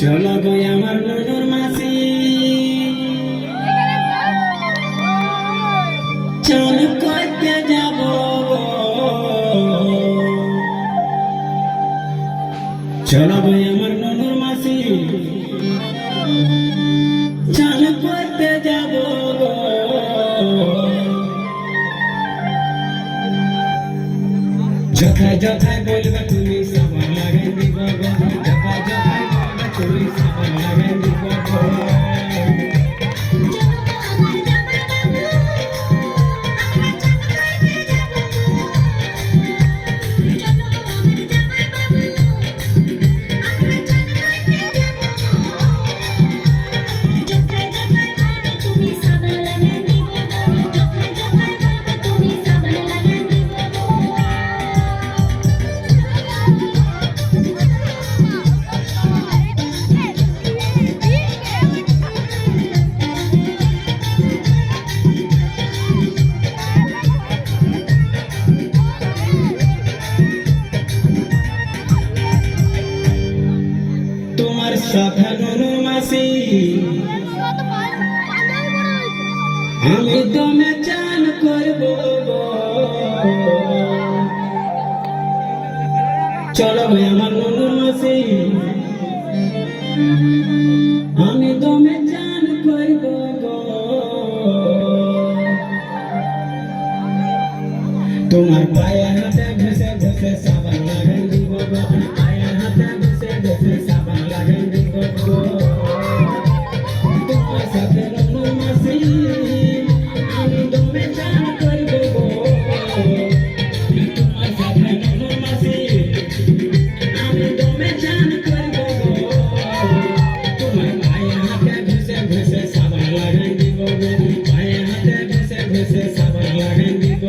চলো গো আমার নুনুর মাসি চান করতে যাব চলো গো আমার নুনুর মাসি চান করতে যাব যথায় যথায় বলবে তুমি সাবান লাগাই দিব যথায় যথায় বলবে তুমি সাবান লাগাই দিব তোমার সাথে নুনুর মাসি আমি দমে চান করব চলো ভাই আমার নুনুর মাসি আমি দমে চান করব তোমার পায়ে হাতে ঘষে ঘষে সাবান লাগাই দিব পায়ে হাতে ঘষে ঘষে সাবান লাগাই দিব তোমার সাথে নুনুর মাসি আমি দমে চান করব তোমার সাথে নুনুর মাসি আমি দমে চান করব তোমার পায়ে হাতে ঘষে ঘষে সাবান লাগাই দিব পায়ে হাতে ঘষে ঘষে সাবান লাগাই দিব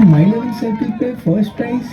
माइलेज साइकिल पे फर्स्ट प्राइज